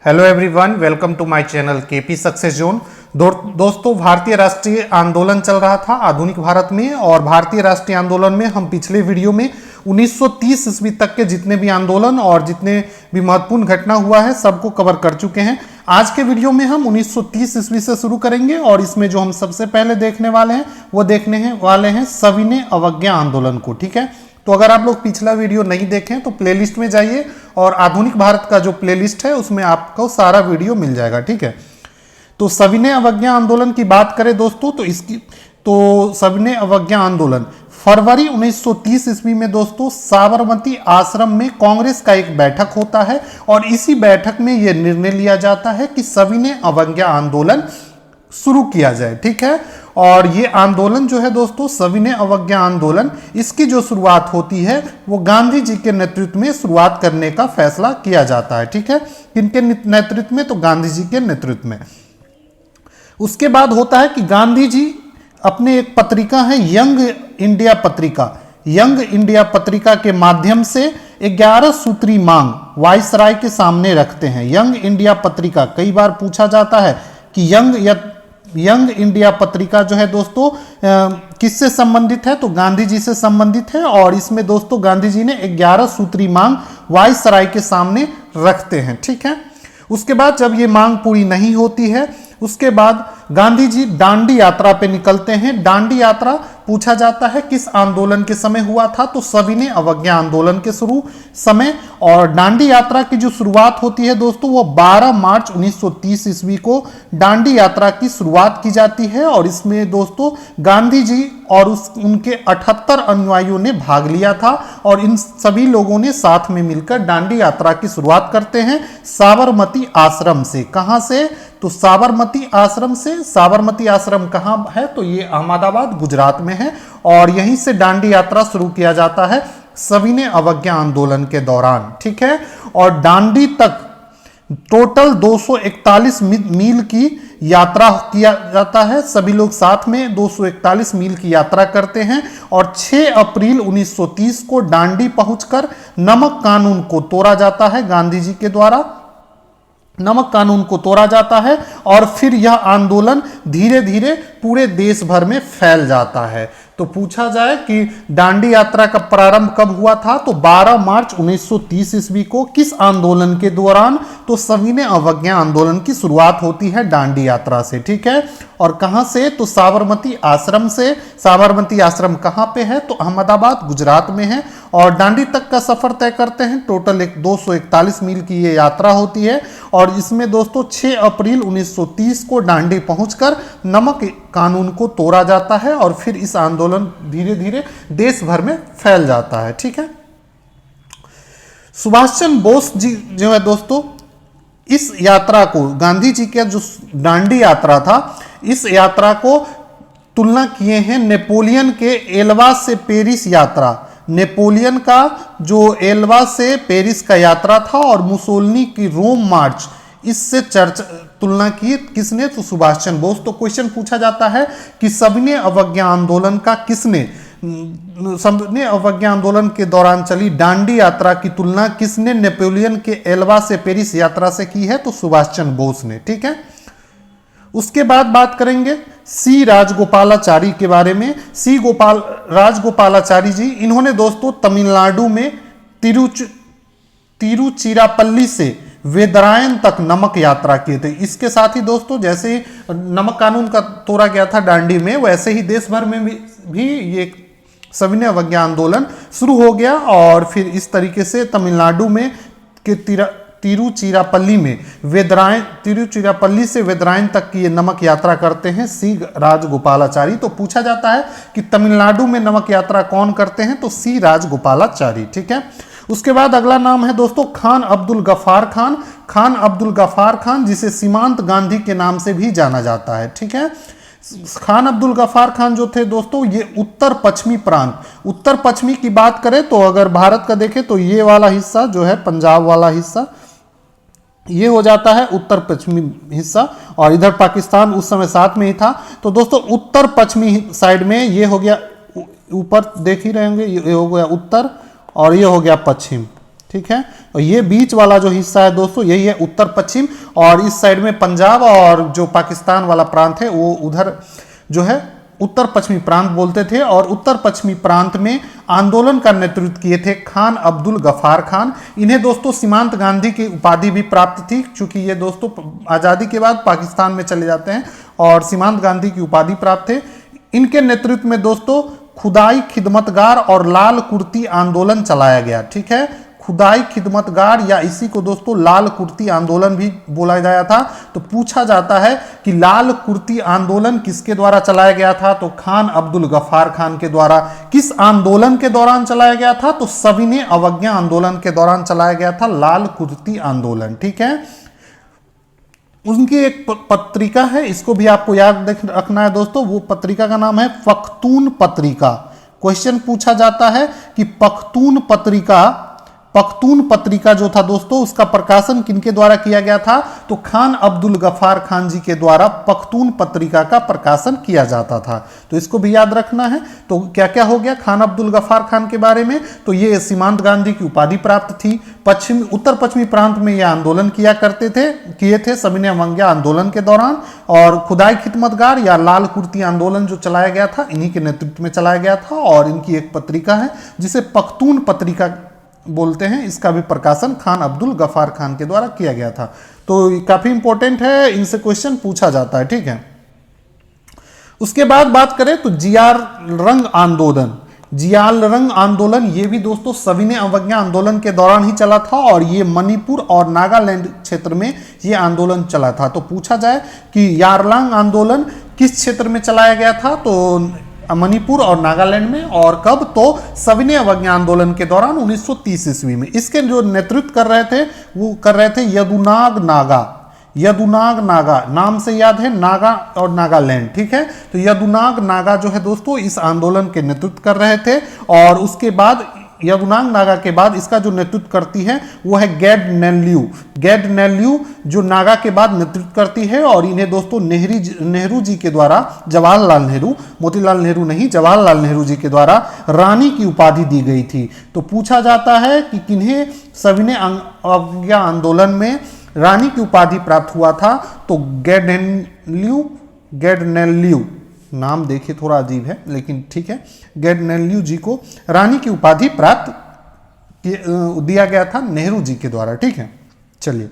Hello everyone, welcome to my channel KP success zone. दोस्तों, भारतीय राष्ट्रीय आंदोलन चल रहा था आधुनिक भारत में, और भारतीय राष्ट्रीय आंदोलन में हम पिछले वीडियो में 1930 ईस्वी तक के जितने भी आंदोलन और जितने भी महत्वपूर्ण घटना हुआ है सबको कवर कर चुके हैं। आज के वीडियो में हम 1930 ईस्वी से शुरू करेंगे और इसमें जो हम सबसे पहले देखने वाले हैं वो देखने वाले हैं सविनय अवज्ञा आंदोलन को। ठीक है, तो अगर आप लोग पिछला वीडियो नहीं देखें तो प्लेलिस्ट में जाइए और आधुनिक भारत का जो प्लेलिस्ट है उसमें आपको सारा वीडियो मिल जाएगा। ठीक है, तो सविनय अवज्ञा आंदोलन की बात करें दोस्तों तो सविनय अवज्ञा आंदोलन फरवरी 1930 ईस्वी में दोस्तों साबरमती आश्रम में कांग्रेस का एक बैठक होता है और इसी बैठक में यह निर्णय लिया जाता है कि सविनय अवज्ञा आंदोलन शुरू किया जाए। ठीक है, और ये आंदोलन जो है दोस्तों सविनय अवज्ञा आंदोलन, इसकी जो शुरुआत होती है वो गांधी जी के नेतृत्व में शुरुआत करने का फैसला किया जाता है। ठीक है, किनके नेतृत्व में? तो गांधी जी के नेतृत्व में। उसके बाद होता है कि गांधी जी अपने एक पत्रिका है यंग इंडिया पत्रिका, यंग इंडिया पत्रिका के माध्यम से 11 सूत्री मांग वायसराय के सामने रखते हैं। यंग इंडिया पत्रिका, कई बार पूछा जाता है कि यंग इंडिया पत्रिका जो है दोस्तों किससे संबंधित है? तो गांधी जी से संबंधित है, और इसमें दोस्तों गांधी जी ने 11 सूत्री मांग वायसराय के सामने रखते हैं। ठीक है, उसके बाद जब ये मांग पूरी नहीं होती है उसके बाद गांधी जी दांडी यात्रा पे निकलते हैं। दांडी यात्रा पूछा जाता है किस आंदोलन के समय हुआ था? तो सविनय अवज्ञा आंदोलन के शुरू समय। और दांडी यात्रा की जो शुरुआत होती है दोस्तों वो 12 मार्च 1930 ईस्वी को दांडी यात्रा की शुरुआत की जाती है, और इसमें दोस्तों गांधी जी और उनके 78 अनुयायियों ने भाग लिया था, और इन सभी लोगों ने साथ में मिलकर दांडी यात्रा की शुरुआत करते हैं साबरमती आश्रम से। कहां से? तो साबरमती आश्रम से। साबरमती आश्रम कहां है? तो ये अहमदाबाद गुजरात में है, और यहीं से दांडी यात्रा शुरू किया जाता है सविनय अवज्ञा आंदोलन के दौरान। ठीक है, और दांडी तक टोटल 241 मील की यात्रा किया जाता है। सभी लोग साथ में 241 मील की यात्रा करते हैं, और 6 अप्रैल 1930 को दांडी पहुंचकर नमक कानून को तोड़ा जाता है। गांधी जी के द्वारा नमक कानून को तोड़ा जाता है, और फिर यह आंदोलन धीरे धीरे पूरे देश भर में फैल जाता है। तो पूछा जाए कि दांडी यात्रा का प्रारंभ कब हुआ था? तो 12 मार्च 1930 ईस्वी को। किस आंदोलन के दौरान? तो सविनय अवज्ञा आंदोलन की शुरुआत होती है दांडी यात्रा से। ठीक है, और कहां से? तो साबरमती आश्रम से। साबरमती आश्रम कहां पे है? तो अहमदाबाद गुजरात में है, और दांडी तक का सफर तय करते हैं। टोटल 241 मील की ये यात्रा होती है, और इसमें दोस्तों 6 अप्रैल 1930 को दांडी पहुंचकर नमक कानून को तोड़ा जाता है, और फिर इस आंदोलन धीरे धीरे देश भर में फैल जाता है। ठीक है, सुभाष चंद्र बोस जी जो है दोस्तों इस यात्रा को, गांधी जी का जो दांडी यात्रा था, इस यात्रा को तुलना किए हैं नेपोलियन के एल्वा से पेरिस यात्रा। नेपोलियन का जो एल्वा से पेरिस का यात्रा था और मुसोलिनी की रोम मार्च, इससे तुलना की किसने? तो सुभाष चंद्र बोस। तो क्वेश्चन पूछा जाता है कि सविनय अवज्ञा आंदोलन का सविनय अवज्ञा आंदोलन के दौरान चली दांडी यात्रा की तुलना किसने नेपोलियन के एल्वा से पेरिस यात्रा से की है? तो सुभाष चंद्र बोस ने। ठीक है, उसके बाद बात करेंगे सी राजगोपालाचारी के बारे में। राजगोपालाचारी जी, इन्होंने दोस्तों तमिलनाडु में तिरुचिरापल्ली से वेदरायन तक नमक यात्रा किए थे। इसके साथ ही दोस्तों जैसे ही नमक कानून का तोड़ा गया था दांडी में, वैसे ही देश भर में भी ये सविनय अवज्ञा आंदोलन शुरू हो गया, और फिर इस तरीके से तमिलनाडु में के तिरुचिरापल्ली में तिरुचिरापल्ली से वेदरायन तक की ये नमक यात्रा करते हैं सी राजगोपालाचारी। तो पूछा जाता है कि तमिलनाडु में नमक यात्रा कौन करते हैं? तो सी राजगोपालाचारी। ठीक है, उसके बाद अगला नाम है दोस्तों खान अब्दुल गफ्फार खान। खान अब्दुल गफ्फार खान, जिसे सीमांत गांधी के नाम से भी जाना जाता है। ठीक है, खान अब्दुल गफ्फार खान जो थे दोस्तों ये उत्तर पश्चिमी प्रांत, उत्तर पश्चिमी की बात करें तो अगर भारत का देखें तो ये वाला हिस्सा जो है पंजाब वाला हिस्सा, ये हो जाता है उत्तर पश्चिमी हिस्सा, और इधर पाकिस्तान उस समय साथ में ही था। तो दोस्तों उत्तर पश्चिमी साइड में ये हो गया, ऊपर देख ही रहे होंगे, ये हो गया उत्तर और ये हो गया पश्चिम। ठीक है। और ये बीच वाला जो हिस्सा है दोस्तों यही है उत्तर पश्चिम, और इस साइड में पंजाब और जो पाकिस्तान वाला प्रांत है वो उधर जो है उत्तर पश्चिमी प्रांत बोलते थे। और उत्तर पश्चिमी प्रांत में आंदोलन का नेतृत्व किए थे खान अब्दुल गफ्फार खान। इन्हें दोस्तों सीमांत गांधी की उपाधि भी प्राप्त थी, क्योंकि ये दोस्तों आज़ादी के बाद पाकिस्तान में चले जाते हैं और सीमांत गांधी की उपाधि प्राप्त थे। इनके नेतृत्व में दोस्तों खुदाई खिदमतगार और लाल कुर्ती आंदोलन चलाया गया, ठीक है। खुदाई खिदमतगार या इसी को दोस्तों लाल कुर्ती आंदोलन भी बोला गया था। तो पूछा जाता है कि लाल कुर्ती आंदोलन किसके द्वारा चलाया गया था, तो खान अब्दुल गफ्फार खान के द्वारा। किस आंदोलन के दौरान चलाया गया था, तो सविनय अवज्ञा आंदोलन के दौरान चलाया गया था लाल कुर्ती आंदोलन, ठीक है। उनकी एक पत्रिका है, इसको भी आपको याद रखना है दोस्तों, वो पत्रिका का नाम है पख्तून पत्रिका। क्वेश्चन पूछा जाता है कि पख्तून पत्रिका जो था दोस्तों उसका प्रकाशन किनके द्वारा किया गया था, तो खान अब्दुल गफ्फार खान जी के द्वारा पख्तून पत्रिका का प्रकाशन किया जाता था। तो इसको भी याद रखना है। तो क्या क्या हो गया खान अब्दुल गफ्फार खान के बारे में, तो ये सीमांत गांधी की उपाधि प्राप्त थी। उत्तर पश्चिमी प्रांत में यह आंदोलन किए थे सविनय अवज्ञा आंदोलन के दौरान। और खुदाई खिदमतगार या लाल कुर्ती आंदोलन जो चलाया गया था इन्हीं के नेतृत्व में चलाया गया था। और इनकी एक पत्रिका है जिसे पख्तून पत्रिका बोलते हैं, इसका भी प्रकाशन खान अब्दुल गफ्फार खान के द्वारा किया गया था। तो काफी इंपॉर्टेंट है, इनसे क्वेश्चन पूछा जाता है, ठीक है। उसके बाद बात करें तो जियारंग आंदोलन ये भी दोस्तों सविनय अवज्ञा आंदोलन के दौरान ही चला था, और ये मणिपुर और नागालैंड क्षेत्र में ये आंदोलन चला था। तो पूछा जाए कि यारलांग आंदोलन किस क्षेत्र में चलाया गया था, तो मणिपुर और नागालैंड में। और कब, तो सविनय अवज्ञा आंदोलन के दौरान 1930 ईस्वी में। इसके जो नेतृत्व कर रहे थे वो कर रहे थे यदुनाग नागा नाम से याद है, नागा और नागालैंड, ठीक है। तो यदुनाग नागा जो है दोस्तों इस आंदोलन के नेतृत्व कर रहे थे। और उसके बाद यदुनाग नागा के बाद इसका जो नेतृत्व करती है वो है गेड नेल्यू जो नागा के बाद नेतृत्व करती है। और इन्हें दोस्तों नेहरू जी के द्वारा, जवाहरलाल नेहरू, मोतीलाल नेहरू नहीं, जवाहरलाल नेहरू जी के द्वारा रानी की उपाधि दी गई थी। तो पूछा जाता है कि किन्हें सविनय अवज्ञा आंदोलन में रानी की उपाधि प्राप्त हुआ था, तो गेडनेल्यू नाम देखिए थोड़ा अजीब है लेकिन ठीक है, गेडनेल्यू जी को रानी की उपाधि प्राप्त दिया गया था नेहरू जी के द्वारा, ठीक है। चलिए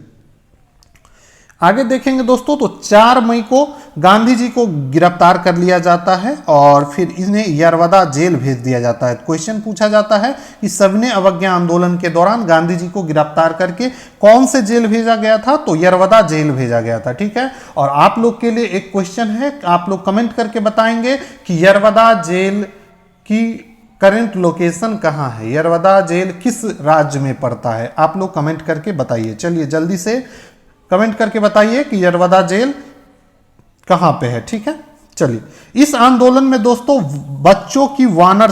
आगे देखेंगे दोस्तों। तो 4 मई को गांधी जी को गिरफ्तार कर लिया जाता है और फिर इन्हें यरवदा जेल भेज दिया जाता है। क्वेश्चन पूछा जाता है कि सविनय अवज्ञा आंदोलन के दौरान गांधी जी को गिरफ्तार करके कौन से जेल भेजा गया था, तो यरवदा जेल भेजा गया था, ठीक है। और आप लोग के लिए एक क्वेश्चन है, आप लोग कमेंट करके बताएंगे कि यरवदा जेल की करंट लोकेशन कहाँ है, यरवदा जेल किस राज्य में पड़ता है, आप लोग कमेंट करके बताइए। चलिए जल्दी से कमेंट करके बताइए कि यरवदा जेल कहां पे है, ठीक है। चलिए इस आंदोलन में दोस्तों बच्चों की वानर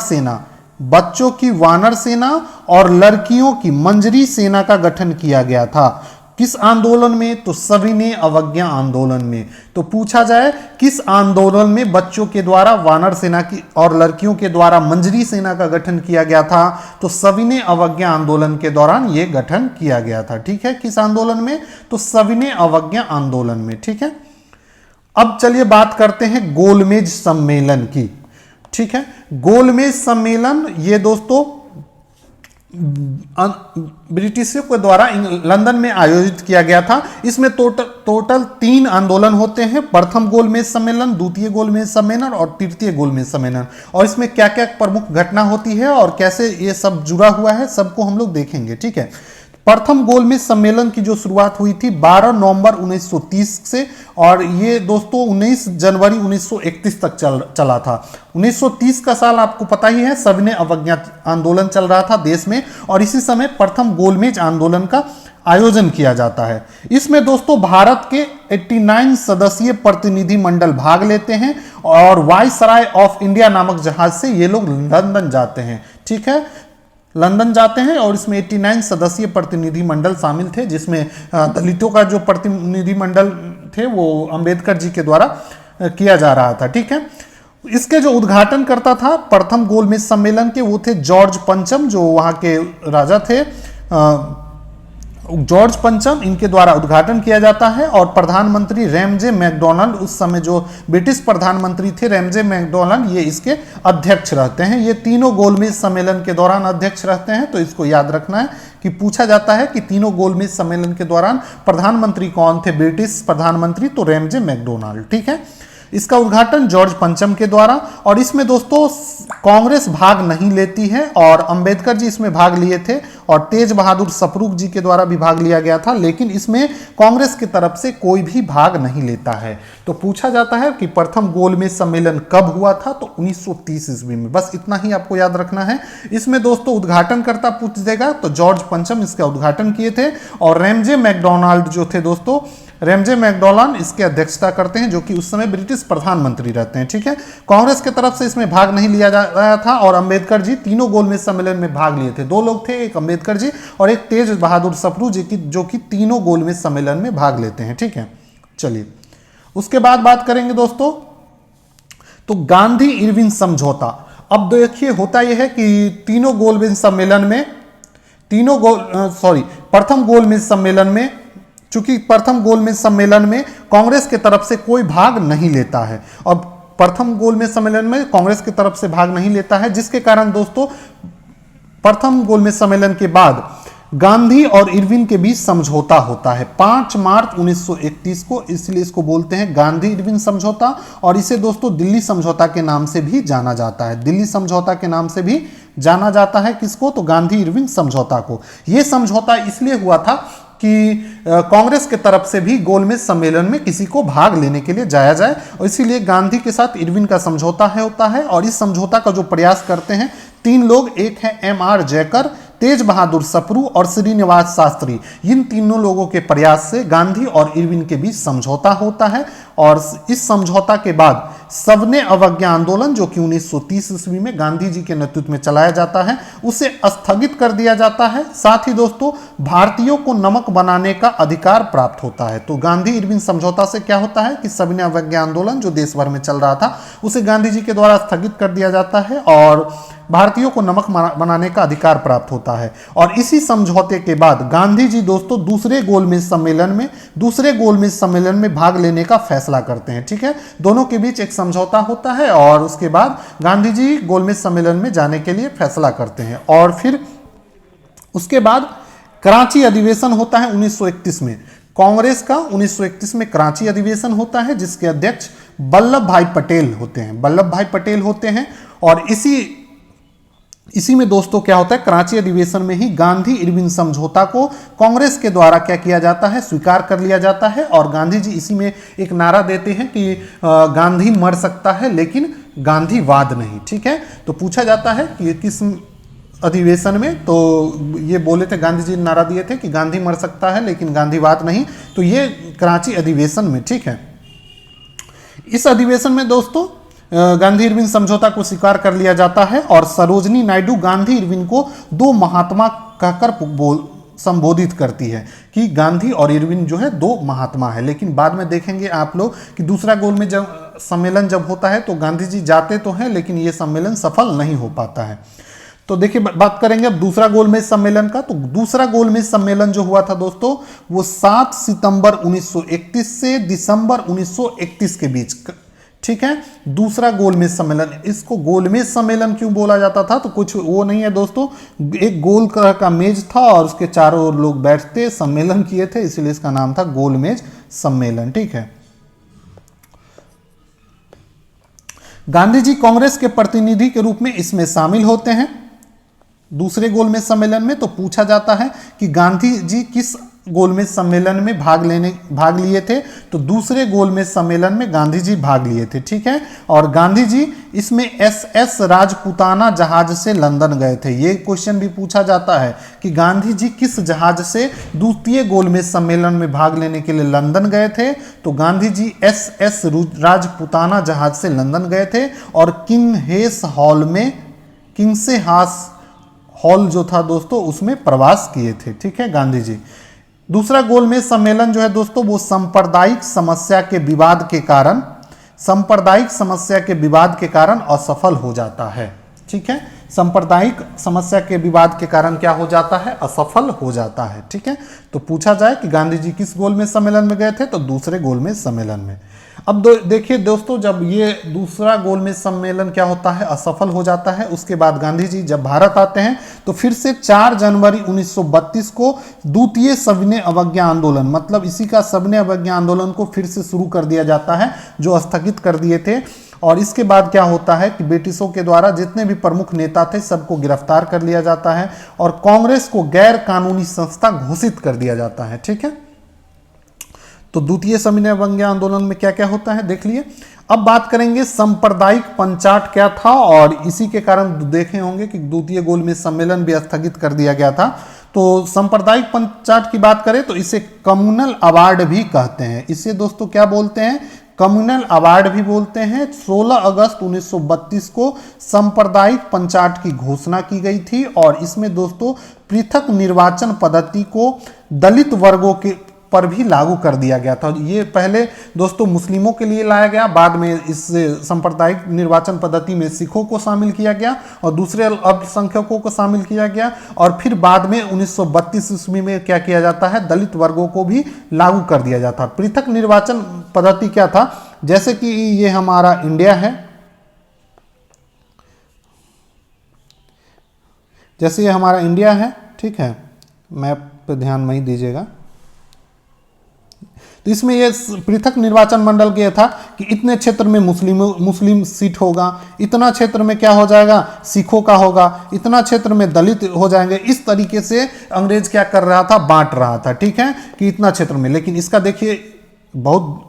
सेना और लड़कियों की मंजरी सेना का गठन किया गया था। किस आंदोलन में, तो सविनय अवज्ञा आंदोलन में। तो पूछा जाए किस आंदोलन में बच्चों के द्वारा वानर सेना की और लड़कियों के द्वारा मंजरी सेना का गठन किया गया था, तो सविनय अवज्ञा आंदोलन के दौरान यह गठन किया गया था, ठीक है। किस आंदोलन में, तो सविनय अवज्ञा आंदोलन में, ठीक है। अब चलिए बात करते हैं गोलमेज सम्मेलन की, ठीक है। गोलमेज सम्मेलन ये दोस्तों ब्रिटिशों के द्वारा लंदन में आयोजित किया गया था। इसमें टोटल 3 आंदोलन होते हैं, प्रथम गोलमेज सम्मेलन, द्वितीय गोलमेज सम्मेलन और तृतीय गोलमेज सम्मेलन। और इसमें क्या क्या प्रमुख घटना होती है और कैसे ये सब जुड़ा हुआ है सबको हम लोग देखेंगे, ठीक है। प्रथम गोलमेज सम्मेलन की जो शुरुआत हुई थी 12 नवंबर 1930 से, और ये दोस्तों 19 जनवरी 1931 तक चला था। 1930 का साल आपको पता ही है, सविनय अवज्ञा आंदोलन चल रहा था देश में, और इसी समय प्रथम गोलमेज आंदोलन का आयोजन किया जाता है। इसमें दोस्तों भारत के 89 सदस्यीय प्रतिनिधि मंडल भाग लेते हैं और वायसराय ऑफ इंडिया नामक जहाज से ये लोग लंदन जाते हैं, ठीक है। लंदन जाते हैं और इसमें 89 सदस्यीय प्रतिनिधि मंडल शामिल थे, जिसमें दलितों का जो प्रतिनिधि मंडल थे वो अंबेडकर जी के द्वारा किया जा रहा था, ठीक है। इसके जो उद्घाटन करता था प्रथम गोलमेज सम्मेलन के, वो थे जॉर्ज पंचम, जो वहां के राजा थे। जॉर्ज पंचम इनके द्वारा उद्घाटन किया जाता है और प्रधानमंत्री रैमजे मैकडॉनल्ड, उस समय जो ब्रिटिश प्रधानमंत्री थे रैमजे मैकडॉनल्ड, ये इसके अध्यक्ष रहते हैं। ये तीनों गोलमेज सम्मेलन के दौरान अध्यक्ष रहते हैं, तो इसको याद रखना है कि पूछा जाता है कि तीनों गोलमेज सम्मेलन के दौरान प्रधानमंत्री कौन थे ब्रिटिश प्रधानमंत्री, तो रैमजे मैकडॉनल्ड। ठीक है, इसका उद्घाटन जॉर्ज पंचम के द्वारा, और इसमें दोस्तों कांग्रेस भाग नहीं लेती है और अंबेडकर जी इसमें भाग लिए थे और तेज बहादुर सप्रू जी के द्वारा भी भाग लिया गया था, लेकिन इसमें कांग्रेस की तरफ से कोई भी भाग नहीं लेता है। तो पूछा जाता है कि प्रथम गोलमेज सम्मेलन कब हुआ था, तो 1930 ईस्वी में। बस इतना ही आपको याद रखना है। इसमें दोस्तों उद्घाटनकर्ता पूछ देगा तो जॉर्ज पंचम इसका उद्घाटन किए थे और रैमजे मैकडॉनल्ड जो थे दोस्तों, रैमजे मैकडॉनल्ड इसके अध्यक्षता करते हैं, जो कि उस समय ब्रिटिश प्रधानमंत्री रहते हैं। ठीक है, कांग्रेस की तरफ से इसमें भाग नहीं लिया जा रहा था और अंबेडकर जी तीनों गोलमेज सम्मेलन में भाग लिए थे। दो लोग थे, एक अंबेडकर जी और एक तेज बहादुर सप्रू जी की, जो कि तीनों गोलमेज सम्मेलन में भाग लेते हैं। ठीक है, चलिए उसके बाद बात करेंगे दोस्तों तो गांधी इरविन समझौता। अब देखिए होता यह है कि तीनों गोलमेज सम्मेलन में प्रथम गोलमेज सम्मेलन में, चूंकि प्रथम गोलमेज सम्मेलन में कांग्रेस की तरफ से कोई भाग नहीं लेता है और प्रथम गोलमेज सम्मेलन में कांग्रेस की तरफ से भाग नहीं लेता है, जिसके कारण दोस्तों प्रथम गोलमेज सम्मेलन के बाद गांधी और इरविन के बीच समझौता होता है 5 मार्च 1931 को, इसलिए इसको बोलते हैं गांधी इरविन समझौता। और इसे दोस्तों दिल्ली समझौता के नाम से भी जाना जाता है, दिल्ली समझौता के नाम से भी जाना जाता है। किसको, तो गांधी इरविन समझौता को। यह समझौता इसलिए हुआ था कि कांग्रेस के तरफ से भी गोलमेज सम्मेलन में किसी को भाग लेने के लिए जाया जाए, और इसीलिए गांधी के साथ इरविन का समझौता होता है। और इस समझौता का जो प्रयास करते हैं 3 लोग, एक है M.R. जयकर, तेज बहादुर सप्रू और श्रीनिवास शास्त्री। इन तीनों लोगों के प्रयास से गांधी और इरविन के बीच समझौता होता है और इस समझौता के बाद सविनय अवज्ञा आंदोलन, जो कि 1930 ईस्वी में गांधी जी के नेतृत्व में चलाया जाता है, उसे स्थगित कर दिया जाता है। साथ ही दोस्तों भारतीयों को नमक बनाने का अधिकार प्राप्त होता है। तो गांधी इरविन समझौता से क्या होता है कि सविनय अवज्ञा आंदोलन जो देश भर में चल रहा था उसे गांधी जी के द्वारा स्थगित कर दिया जाता है और भारतीयों को नमक बनाने का अधिकार प्राप्त होता है। और इसी समझौते के बाद गांधी जी दोस्तों दूसरे गोलमेज सम्मेलन में भाग लेने का फैसला करते हैं। ठीक है, दोनों के बीच एक समझौता होता है और उसके बाद गांधी जी गोलमेज सम्मेलन में जाने के लिए फैसला करते हैं। और फिर उसके बाद कराची अधिवेशन होता है 1931 में। कांग्रेस का 1931 में कराची अधिवेशन होता है, जिसके अध्यक्ष वल्लभ भाई पटेल होते हैं। और इसी में दोस्तों क्या होता है, कराची अधिवेशन में ही गांधी इरविन समझौता को कांग्रेस के द्वारा क्या किया जाता है, स्वीकार कर लिया जाता है। और गांधी जी इसी में एक नारा देते हैं कि गांधी मर सकता है लेकिन गांधीवाद नहीं। ठीक है, तो पूछा जाता है कि किस अधिवेशन में, तो ये बोले थे, गांधी जी ने नारा दिए थे कि गांधी मर सकता है लेकिन गांधीवाद नहीं, तो ये कराची अधिवेशन में। ठीक है, इस अधिवेशन में दोस्तों गांधी इरविन समझौता को स्वीकार कर लिया जाता है और सरोजनी नायडू गांधी इरविन को 2 महात्मा कहकर संबोधित करती है कि गांधी और इरविन जो है 2 महात्मा है। लेकिन बाद में देखेंगे आप लोग कि दूसरा गोलमेज सम्मेलन जब होता है तो गांधी जी जाते तो हैं लेकिन ये सम्मेलन सफल नहीं हो पाता है। तो देखिए बात करेंगे अब दूसरा गोलमेज सम्मेलन का। तो दूसरा गोलमेज सम्मेलन जो हुआ था दोस्तों वो 7 सितंबर 1931 से दिसंबर 1931 के बीच। ठीक है, दूसरा गोलमेज सम्मेलन। इसको गोलमेज सम्मेलन क्यों बोला जाता था, तो कुछ वो नहीं है दोस्तों, एक गोल कलर का मेज था और उसके चारों ओर लोग बैठते सम्मेलन किए थे, इसलिए इसका नाम था गोलमेज सम्मेलन। ठीक है, गांधी जी कांग्रेस के प्रतिनिधि के रूप में इसमें शामिल होते हैं दूसरे गोलमेज सम्मेलन में। तो पूछा जाता है कि गांधी जी किस गोलमेज सम्मेलन में भाग लिए थे, तो दूसरे गोलमेज सम्मेलन में गांधी जी भाग लिए थे। ठीक है, और गांधी जी इसमें SS राजपूताना जहाज से लंदन गए थे। ये क्वेश्चन भी पूछा जाता है कि गांधी जी किस जहाज से द्वितीय गोलमेज सम्मेलन में भाग लेने के लिए लंदन गए थे, तो गांधी जी SS राजपूताना जहाज से लंदन गए थे और किंगसे हास हॉल जो था दोस्तों उसमें प्रवास किए थे। ठीक है, गांधी जी। दूसरा गोलमेज सम्मेलन जो है दोस्तों वो सांप्रदायिक समस्या के विवाद के कारण असफल हो जाता है। ठीक है, सांप्रदायिक समस्या के विवाद के कारण क्या हो जाता है, असफल हो जाता है। ठीक है, तो पूछा जाए कि गांधी जी किस गोलमेज सम्मेलन में गए थे, तो दूसरे गोलमेज सम्मेलन में। अब देखिए दोस्तों, जब ये दूसरा गोलमेज सम्मेलन क्या होता है, असफल हो जाता है, उसके बाद गांधी जी जब भारत आते हैं तो फिर से 4 जनवरी 1932 को द्वितीय सविनय अवज्ञा आंदोलन, मतलब इसी का सविनय अवज्ञा आंदोलन को फिर से शुरू कर दिया जाता है, जो स्थगित कर दिए थे। और इसके बाद क्या होता है कि ब्रिटिशों के द्वारा जितने भी प्रमुख नेता थे सबको गिरफ्तार कर लिया जाता है और कांग्रेस को गैर कानूनी संस्था घोषित कर दिया जाता है। ठीक है, तो द्वितीय सविनय अवज्ञा आंदोलन में क्या क्या होता है देख लिए। अब बात करेंगे सांप्रदायिक पंचाट क्या था, और इसी के कारण देखे होंगे कि द्वितीय गोलमेज सम्मेलन भी स्थगित कर दिया गया था। तो सांप्रदायिक पंचाट की बात करें तो इसे कम्युनल अवार्ड भी कहते हैं। इसे दोस्तों क्या बोलते हैं, कम्युनल अवार्ड भी बोलते हैं। 16 अगस्त 1932 को सांप्रदायिक पंचाट की घोषणा की गई थी और इसमें दोस्तों पृथक निर्वाचन पद्धति को दलित वर्गों के पर भी लागू कर दिया गया था। ये पहले दोस्तों मुस्लिमों के लिए लाया गया, बाद में इस सांप्रदायिक निर्वाचन पद्धति में सिखों को शामिल किया गया और दूसरे अल्पसंख्यकों को शामिल किया गया, और फिर बाद में 1932 ईस्वी में क्या किया जाता है, दलित वर्गों को भी लागू कर दिया जाता। पृथक निर्वाचन पद्धति क्या था, जैसे कि ये हमारा इंडिया है, जैसे ये हमारा इंडिया है, ठीक है, मैप पे ध्यान नहीं दीजिएगा। तो इसमें ये पृथक निर्वाचन मंडल के था कि इतने क्षेत्र में मुस्लिम सीट होगा, इतना क्षेत्र में क्या हो जाएगा, सिखों का होगा, इतना क्षेत्र में दलित हो जाएंगे। इस तरीके से अंग्रेज क्या कर रहा था, बांट रहा था। ठीक है, कि इतना क्षेत्र में, लेकिन इसका देखिए बहुत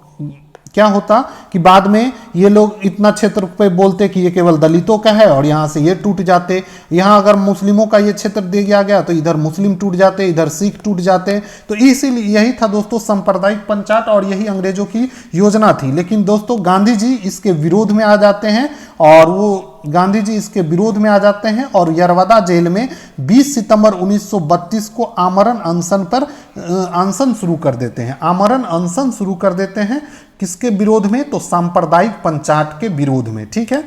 क्या होता कि बाद में ये लोग इतना क्षेत्र पे बोलते कि ये केवल दलितों का है और यहाँ से ये टूट जाते, यहाँ अगर मुस्लिमों का ये क्षेत्र दे दिया गया तो इधर मुस्लिम टूट जाते, इधर सिख टूट जाते। तो इसीलिए यही था दोस्तों सांप्रदायिक पंचाट और यही अंग्रेजों की योजना थी। लेकिन दोस्तों गांधी जी इसके विरोध में आ जाते हैं और गांधी जी इसके विरोध में आ जाते हैं और यरवदा जेल में 20 सितंबर 1932 को आमरण अनशन पर अनशन शुरू कर देते हैं। आमरण अनशन शुरू कर देते हैं किसके विरोध में, तो सांप्रदायिक पंचाट के विरोध में। ठीक है,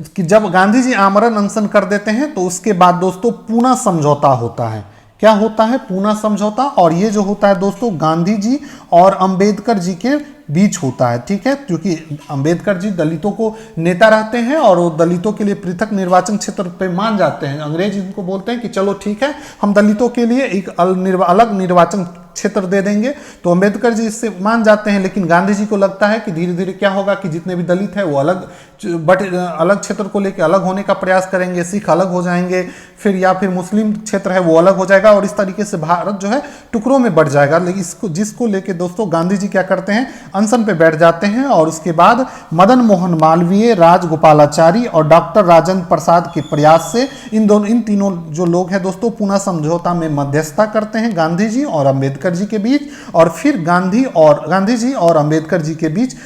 कि जब गांधी जी आमरण अनशन कर देते हैं तो उसके बाद दोस्तों पूना समझौता होता है। क्या होता है, पूना समझौता। और ये जो होता है दोस्तों गांधी जी और अंबेडकर जी के बीच होता है। ठीक है, क्योंकि अंबेडकर जी दलितों को नेता रहते हैं और वो दलितों के लिए पृथक निर्वाचन क्षेत्र पे मान जाते हैं। अंग्रेज इनको बोलते हैं कि चलो ठीक है, हम दलितों के लिए एक अलग निर्वाचन क्षेत्र दे देंगे। तो अंबेडकर जी इससे मान जाते हैं, लेकिन गांधी जी को लगता है कि धीरे धीरे क्या होगा कि जितने भी दलित हैं वो अलग क्षेत्र को लेकर अलग होने का प्रयास करेंगे, सिख अलग हो जाएंगे, फिर या फिर मुस्लिम क्षेत्र है वो अलग हो जाएगा और इस तरीके से भारत जो है टुकड़ों में बढ़ जाएगा। लेकिन जिसको लेके दोस्तों गांधी जी क्या करते हैं, अनशन पे बैठ जाते हैं। और उसके बाद मदन मोहन मालवीय, राजगोपालाचारी और डॉक्टर राजेंद्र प्रसाद के प्रयास से इन तीनों जो लोग हैं दोस्तों पूना समझौता में मध्यस्थता करते हैं गांधी जी और अंबेडकर जी के बीच। और फिर गांधी जी और अंबेडकर जी के बीच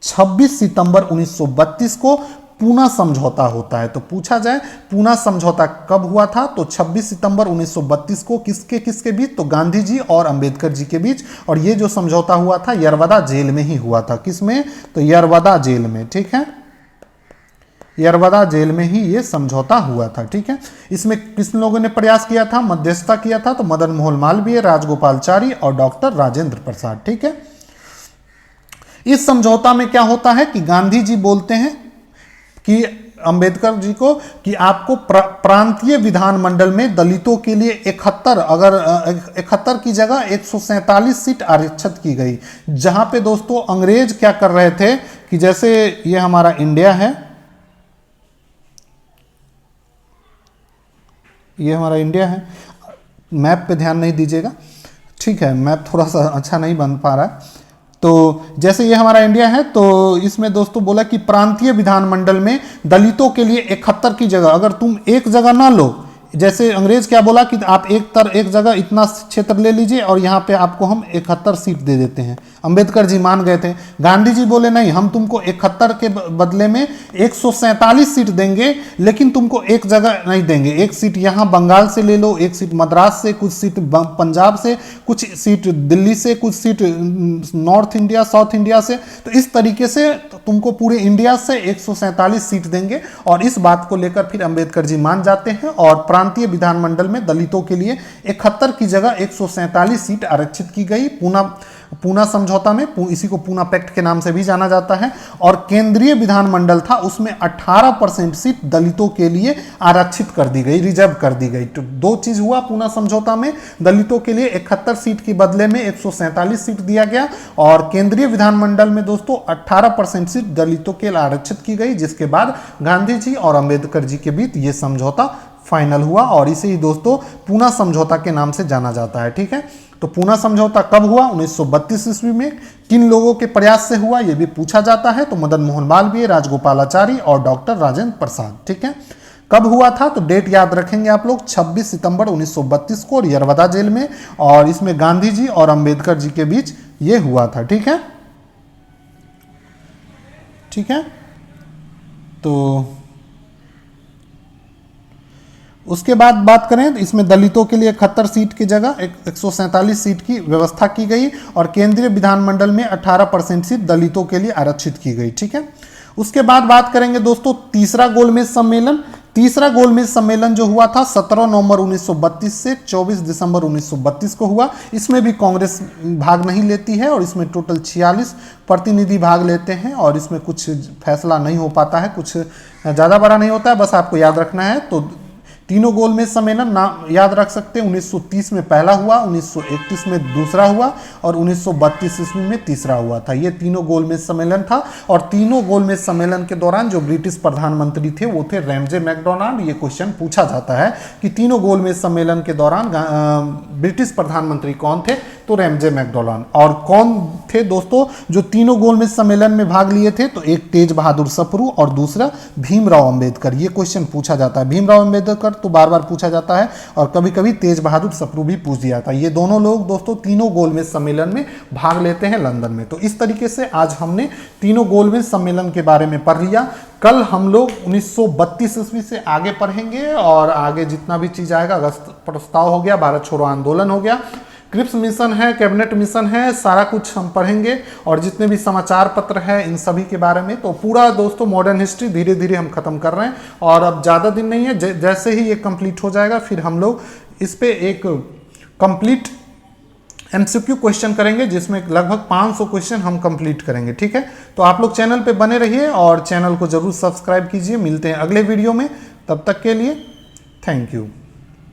26 सितंबर 1932 को पूना समझौता होता है। तो पूछा जाए पूना समझौता कब हुआ था, तो 26 सितंबर 1932 को किसके बीच, तो गांधी जी और अंबेडकर जी के बीच। और ये जो समझौता हुआ था यरवदा जेल में ही हुआ था। किसमें, तो यरवदा जेल में। ठीक है, यरवदा जेल में ही ये समझौता हुआ था। ठीक है, इसमें किस लोगों ने प्रयास किया था, मध्यस्थता किया था, तो मदन मोहन मालवीय, राजगोपालाचारी और डॉक्टर राजेंद्र प्रसाद। ठीक है, इस समझौता में क्या होता है कि गांधी जी बोलते हैं कि अंबेडकर जी को कि आपको प्रांतीय विधानमंडल में दलितों के लिए 71 की जगह 147 सीट आरक्षित की गई। जहां पे दोस्तों अंग्रेज क्या कर रहे थे कि जैसे ये हमारा इंडिया है, ये हमारा इंडिया है, मैप पे ध्यान नहीं दीजिएगा। ठीक है, मैप थोड़ा सा अच्छा नहीं बन पा रहा है। तो जैसे ये हमारा इंडिया है, तो इसमें दोस्तों बोला कि प्रांतीय विधानमंडल में दलितों के लिए 71 की जगह, अगर तुम एक जगह ना लो, जैसे अंग्रेज क्या बोला कि आप एक जगह इतना क्षेत्र ले लीजिए और यहाँ पे आपको हम 71 सीट दे देते हैं। अंबेडकर जी मान गए थे। गांधी जी बोले नहीं, हम तुमको 71 के बदले में 147 सीट देंगे, लेकिन तुमको एक जगह नहीं देंगे। एक सीट यहाँ बंगाल से ले लो, एक सीट मद्रास से, कुछ सीट पंजाब से, कुछ सीट दिल्ली से, कुछ seat north India, south India से। तो इस तरीके से तुमको पूरे इंडिया से 147 सीट देंगे। और इस बात को लेकर फिर अंबेडकर जी मान जाते हैं और प्रांतीय विधानमंडल में दलितों के लिए 71 की जगह 147 सीट आरक्षित की गई पूना समझौता में। इसी को पूना पैक्ट के नाम से भी जाना जाता है। और केंद्रीय विधानमंडल था, उसमें 18% सीट दलितों के लिए आरक्षित कर दी गई, रिजर्व कर दी गई। तो दो चीज हुआ पूना समझौता में, दलितों के लिए 71 सीट के बदले में 147 सीट दिया गया, और केंद्रीय विधानमंडल में दोस्तों 18% सीट दलितों के लिए आरक्षित की गई, जिसके बाद गांधी जी और अंबेडकर जी के बीच ये समझौता फाइनल हुआ और इसे ही दोस्तों पूना समझौता के नाम से जाना जाता है। ठीक है, तो पूना समझौता कब हुआ? 1932 ईस्वी में। किन लोगों के प्रयास से हुआ यह भी पूछा जाता है, तो मदन मोहन मालवीय, राजगोपालाचारी और डॉक्टर राजेंद्र प्रसाद। ठीक है, कब हुआ था? तो डेट याद रखेंगे आप लोग, 26 सितंबर 1932 को यरवदा जेल में, और इसमें गांधी जी और अंबेडकर जी के बीच ये हुआ था। ठीक है, ठीक है, तो उसके बाद बात करें तो इसमें दलितों के लिए 71 सीट की जगह 147 सीट की व्यवस्था की गई, और केंद्रीय विधानमंडल में 18% सीट दलितों के लिए आरक्षित की गई। ठीक है, उसके बाद बात करेंगे दोस्तों तीसरा गोलमेज सम्मेलन। तीसरा गोलमेज सम्मेलन जो हुआ था 17 नवंबर 1932 से 24 दिसंबर 1932 को हुआ। इसमें भी कांग्रेस भाग नहीं लेती है, और इसमें टोटल 46 प्रतिनिधि भाग लेते हैं, और इसमें कुछ फैसला नहीं हो पाता है, कुछ ज़्यादा बड़ा नहीं होता है, बस आपको याद रखना है। तो तीनों गोलमेज सम्मेलन नाम याद रख सकते हैं। 1930 में पहला हुआ, 1931 में दूसरा हुआ, और 1932 ईस्वी में तीसरा हुआ था। ये तीनों गोलमेज सम्मेलन था। और तीनों गोलमेज सम्मेलन के दौरान जो ब्रिटिश प्रधानमंत्री थे वो थे रैमजे मैकडोनाल्ड। ये क्वेश्चन पूछा जाता है कि तीनों गोलमेज सम्मेलन के दौरान ब्रिटिश प्रधानमंत्री कौन थे? तो रैमजे मैकडोनाल्ड। और कौन थे दोस्तों जो तीनों गोलमेज सम्मेलन में भाग लिए थे? तो एक तेज बहादुर सप्रू और दूसरा भीमराव अंबेडकर। ये क्वेश्चन पूछा जाता है। भीमराव अंबेडकर तो बार बार पूछा जाता है, और कभी कभी तेज बहादुर सप्रू भी पूछ दिया था। ये दोनों लोग दोस्तों तीनों गोलमेज सम्मेलन में भाग लेते हैं लंदन में। तो इस तरीके से आज हमने तीनों गोलमेज सम्मेलन के बारे में पढ़ लिया। कल हम लोग 1932 ईस्वी से आगे पढ़ेंगे, और आगे जितना भी चीज आएगा, अगस्त प्रस्ताव हो गया, भारत छोड़ो आंदोलन हो गया, क्रिप्स मिशन है, कैबिनेट मिशन है, सारा कुछ हम पढ़ेंगे, और जितने भी समाचार पत्र है इन सभी के बारे में। तो पूरा दोस्तों मॉडर्न हिस्ट्री धीरे धीरे हम खत्म कर रहे हैं, और अब ज़्यादा दिन नहीं है। जैसे ही ये कंप्लीट हो जाएगा फिर हम लोग इस पे एक कंप्लीट MCQ क्वेश्चन करेंगे, जिसमें लगभग 500 क्वेश्चन हम कंप्लीट करेंगे। ठीक है, तो आप लोग चैनल पे बने रहिए और चैनल को जरूर सब्सक्राइब कीजिए। मिलते हैं अगले वीडियो में, तब तक के लिए थैंक यू।